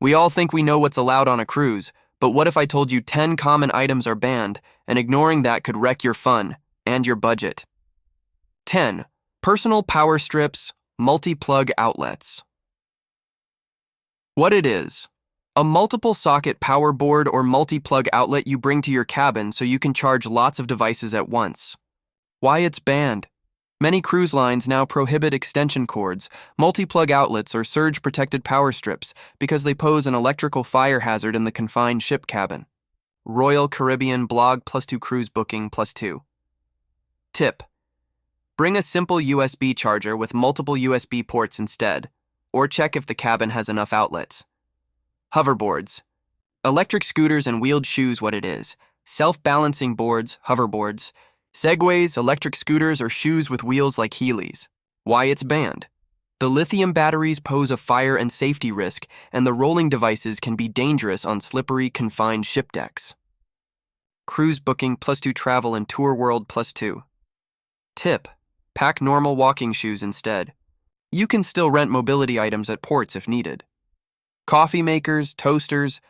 We all think we know what's allowed on a cruise, but what if I told you 10 common items are banned, and ignoring that could wreck your fun and your budget? 10. Personal power strips, multi-plug outlets. What it is: a multiple socket power board or multi-plug outlet you bring to your cabin so you can charge lots of devices at once. Why it's banned. Many cruise lines now prohibit extension cords, multi-plug outlets, or surge-protected power strips because they pose an electrical fire hazard in the confined ship cabin. Royal Caribbean blog +2 cruise booking +2. Tip: bring a simple USB charger with multiple USB ports instead, or check if the cabin has enough outlets. Hoverboards. Electric scooters and wheeled shoes. What it is: self-balancing boards, hoverboards, Segways, electric scooters, or shoes with wheels like Heelys. Why it's banned. The lithium batteries pose a fire and safety risk, and the rolling devices can be dangerous on slippery, confined ship decks. Cruise booking +2 travel and tour world +2. Tip: pack normal walking shoes instead. You can still rent mobility items at ports if needed. Coffee makers, toasters,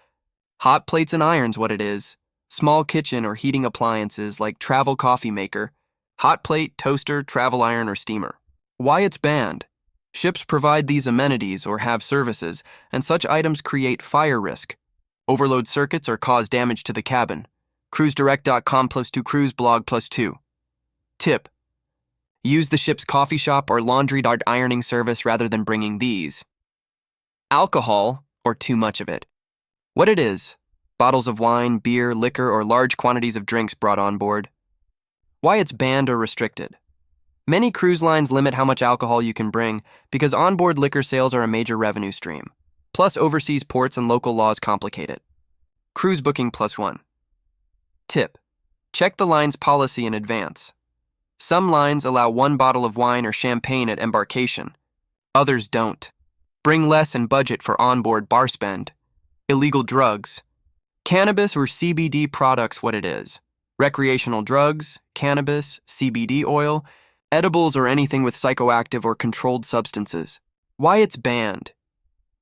hot plates and irons. What it is: small kitchen or heating appliances like travel coffee maker, hot plate, toaster, travel iron, or steamer. Why it's banned. Ships provide these amenities or have services, and such items create fire risk, overload circuits, or cause damage to the cabin. CruiseDirect.com +2 cruise blog +2. Tip: use the ship's coffee shop or laundry dart ironing service rather than bringing these. Alcohol, or too much of it. What it is: bottles of wine, beer, liquor, or large quantities of drinks brought on board. Why it's banned or restricted. Many cruise lines limit how much alcohol you can bring because onboard liquor sales are a major revenue stream. Plus, overseas ports and local laws complicate it. Cruise booking +1. Tip: check the line's policy in advance. Some lines allow 1 bottle of wine or champagne at embarkation. Others don't. Bring less and budget for onboard bar spend. Illegal drugs. Cannabis or CBD products. What it is: recreational drugs, cannabis, CBD oil, edibles, or anything with psychoactive or controlled substances. Why it's banned.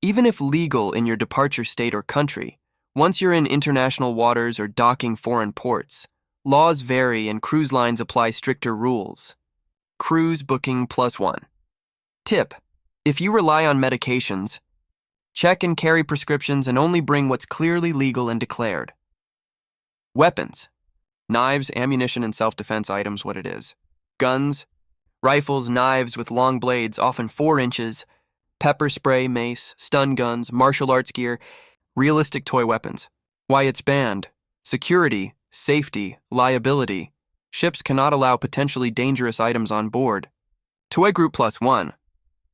Even if legal in your departure state or country, once you're in international waters or docking foreign ports, laws vary and cruise lines apply stricter rules. Cruise booking +1. Tip: if you rely on medications, check and carry prescriptions and only bring what's clearly legal and declared. Weapons. Knives, ammunition, and self-defense items. What it is: guns, rifles, knives with long blades, often 4 inches, pepper spray, mace, stun guns, martial arts gear, realistic toy weapons. Why it's banned. Security, safety, liability. Ships cannot allow potentially dangerous items on board. Toy group +1.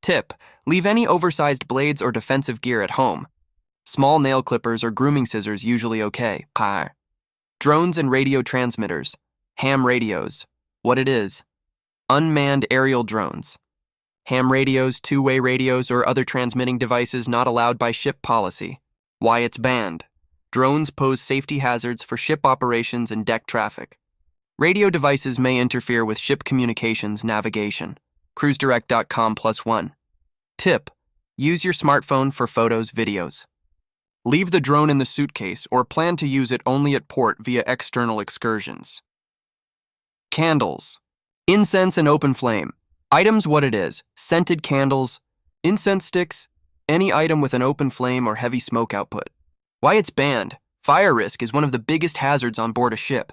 Tip: leave any oversized blades or defensive gear at home. Small nail clippers or grooming scissors usually okay. Drones and radio transmitters. Ham radios. What it is: unmanned aerial drones. Ham radios, two-way radios, or other transmitting devices not allowed by ship policy. Why it's banned. Drones pose safety hazards for ship operations and deck traffic. Radio devices may interfere with ship communications navigation. CruiseDirect.com +1. Tip: use your smartphone for photos, videos. Leave the drone in the suitcase or plan to use it only at port via external excursions. Candles. Incense and open flame. Items. What it is: scented candles, incense sticks, any item with an open flame or heavy smoke output. Why it's banned. Fire risk is one of the biggest hazards on board a ship.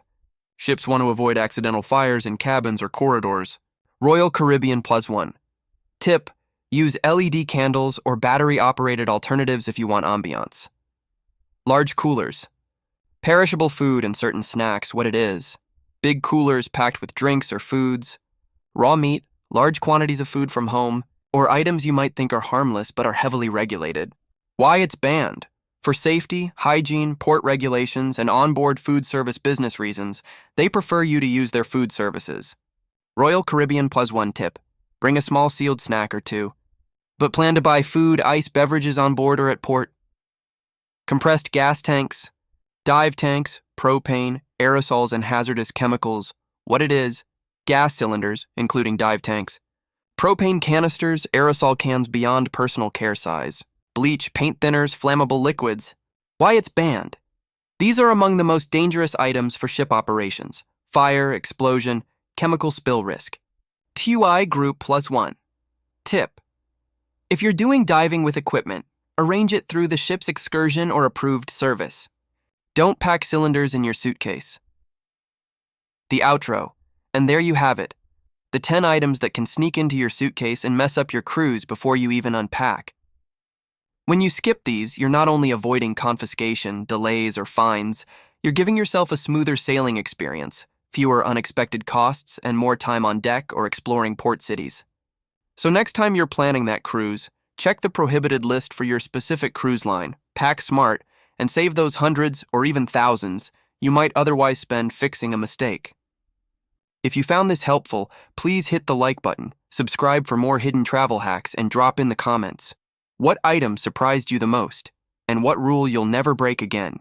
Ships want to avoid accidental fires in cabins or corridors. Royal Caribbean +1. Tip: use LED candles or battery-operated alternatives if you want ambiance. Large coolers. Perishable food and certain snacks. What it is: big coolers packed with drinks or foods, raw meat, large quantities of food from home, or items you might think are harmless but are heavily regulated. Why it's banned. For safety, hygiene, port regulations, and onboard food service business reasons, they prefer you to use their food services. Royal Caribbean +1. Tip: bring a small sealed snack or 2, but plan to buy food, ice, beverages on board or at port. Compressed gas tanks, dive tanks, propane, aerosols, and hazardous chemicals. What it is: gas cylinders, including dive tanks, propane canisters, aerosol cans beyond personal care size. bleach, paint thinners, flammable liquids. Why it's banned. These are among the most dangerous items for ship operations: fire, explosion, chemical spill risk. TUI Group +1. Tip: if you're doing diving with equipment, arrange it through the ship's excursion or approved service. Don't pack cylinders in your suitcase. The outro. And there you have it. The 10 items that can sneak into your suitcase and mess up your cruise before you even unpack. When you skip these, you're not only avoiding confiscation, delays, or fines, you're giving yourself a smoother sailing experience, fewer unexpected costs, and more time on deck or exploring port cities. So next time you're planning that cruise, check the prohibited list for your specific cruise line, pack smart, and save those hundreds or even thousands you might otherwise spend fixing a mistake. If you found this helpful, please hit the like button, subscribe for more hidden travel hacks, and drop in the comments. What item surprised you the most, and what rule you'll never break again?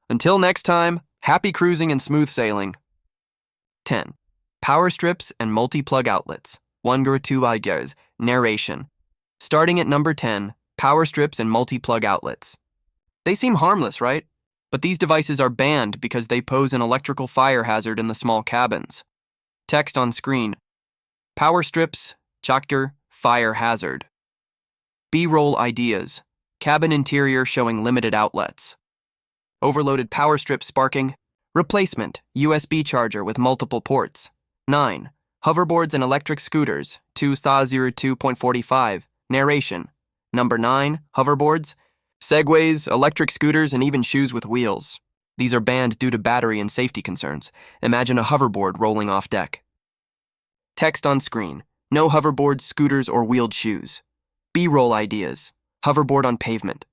Until next time, happy cruising and smooth sailing. 10. Power strips and multi-plug outlets. 1-2 ideas. Narration. Starting at number 10, power strips and multi-plug outlets. They seem harmless, right? But these devices are banned because they pose an electrical fire hazard in the small cabins. Text on screen. Power strips, Chakter, fire hazard. B-roll ideas. Cabin interior showing limited outlets. Overloaded power strip sparking. Replacement, USB charger with multiple ports. 9. Hoverboards and electric scooters, 2 SA 02.45. Narration. Number 9, hoverboards, segways, electric scooters, and even shoes with wheels. These are banned due to battery and safety concerns. Imagine a hoverboard rolling off deck. Text on screen. No hoverboards, scooters, or wheeled shoes. B-roll ideas. Hoverboard on pavement.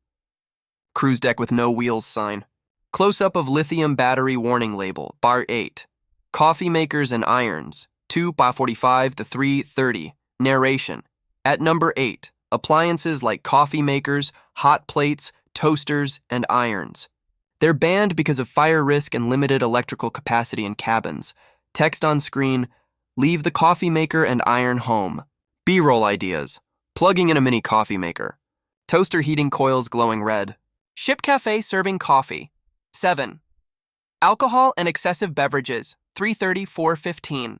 Cruise deck with no wheels sign. Close-up of lithium battery warning label, bar 8. Coffee makers and irons, 2x45 to 3:30. Narration. At number 8, appliances like coffee makers, hot plates, toasters, and irons. They're banned because of fire risk and limited electrical capacity in cabins. Text on screen. Leave the coffee maker and iron home. B-roll ideas. Plugging in a mini coffee maker. Toaster heating coils glowing red. Ship cafe serving coffee. 7. Alcohol and excessive beverages, 3:30-4:15.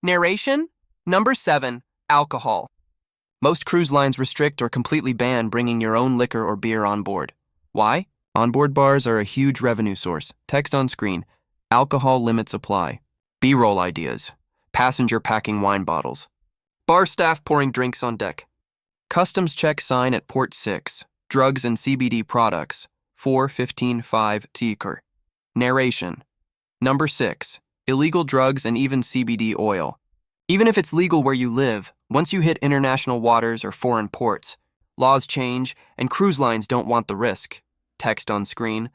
Narration. Number 7. Alcohol. Most cruise lines restrict or completely ban bringing your own liquor or beer on board. Why? Onboard bars are a huge revenue source. Text on screen. Alcohol limits apply. B-roll ideas. Passenger packing wine bottles. Bar staff pouring drinks on deck. Customs check sign at port 6. Drugs and CBD products. 4:15-5 Tikar. Narration. Number 6. Illegal drugs and even CBD oil. Even if it's legal where you live, once you hit international waters or foreign ports, laws change and cruise lines don't want the risk. Text on screen.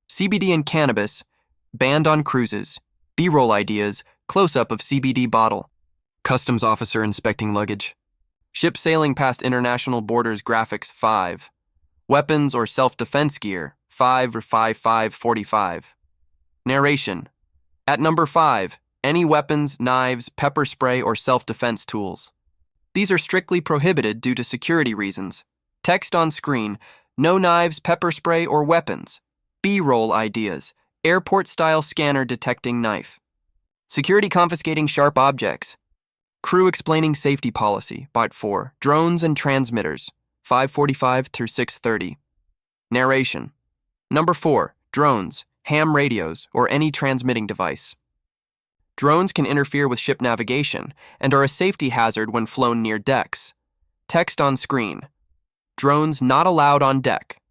CBD and cannabis, banned on cruises. B-roll ideas, close-up of CBD bottle. Customs officer inspecting luggage. Ship sailing past international borders graphics 5. Weapons or self-defense gear, 5/5/5/45. Narration. At number 5, any weapons, knives, pepper spray, or self-defense tools. These are strictly prohibited due to security reasons. Text on screen. No knives, pepper spray, or weapons. B-roll ideas. Airport-style scanner detecting knife. Security confiscating sharp objects. Crew explaining safety policy, Part 4. Drones and transmitters. 5:45-6:30. Narration. Number 4. Drones, ham radios, or any transmitting device. Drones can interfere with ship navigation and are a safety hazard when flown near decks. Text on screen. Drones not allowed on deck.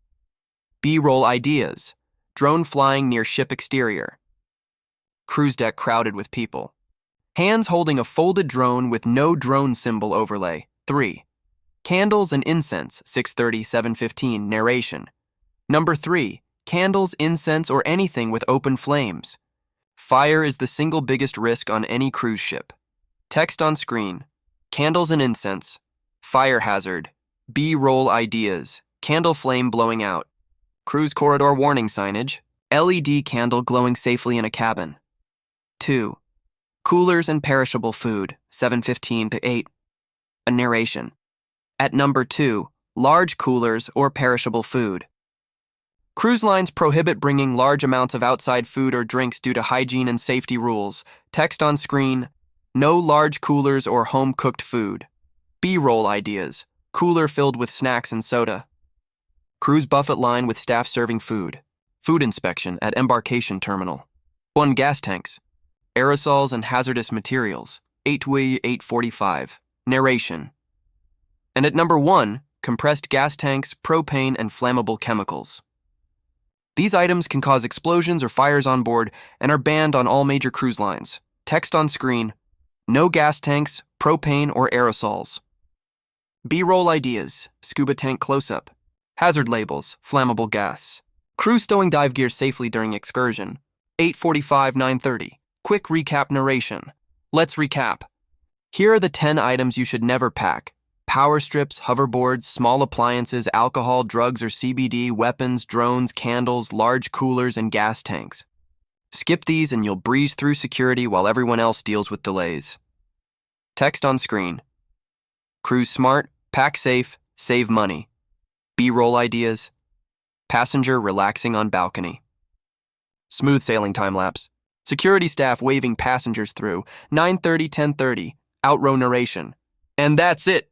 B-roll ideas. Drone flying near ship exterior. Cruise deck crowded with people. Hands holding a folded drone with no drone symbol overlay. 3. Candles and incense, 6:30-7:15. Narration. Number 3. Candles, incense, or anything with open flames. Fire is the single biggest risk on any cruise ship. Text on screen. Candles and incense. Fire hazard. B-roll ideas. Candle flame blowing out. Cruise corridor warning signage. LED candle glowing safely in a cabin. 2. Coolers and perishable food, 7:15-8. A narration. At number 2, large coolers, or perishable food. Cruise lines prohibit bringing large amounts of outside food or drinks due to hygiene and safety rules. Text on screen, no large coolers or home-cooked food. B-roll ideas, cooler filled with snacks and soda. Cruise buffet line with staff serving food. Food inspection at embarkation terminal. 1 gas tanks. Aerosols and hazardous materials. 8:45. Narration. And at number 1, compressed gas tanks, propane, and flammable chemicals. These items can cause explosions or fires on board and are banned on all major cruise lines. Text on screen, no gas tanks, propane, or aerosols. B-roll ideas, scuba tank close-up. Hazard labels, flammable gas. Crew stowing dive gear safely during excursion. 8:45, 9:30. Quick recap narration. Let's recap. Here are the 10 items you should never pack. Power strips, hoverboards, small appliances, alcohol, drugs or CBD, weapons, drones, candles, large coolers, and gas tanks. Skip these and you'll breeze through security while everyone else deals with delays. Text on screen. Cruise smart, pack safe, save money. B-roll ideas. Passenger relaxing on balcony. Smooth sailing time-lapse. Security staff waving passengers through. 9:30, 10:30. Outrow narration. And that's it.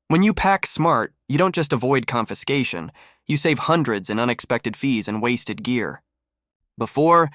When you pack smart, you don't just avoid confiscation, you save hundreds in unexpected fees and wasted gear. Before,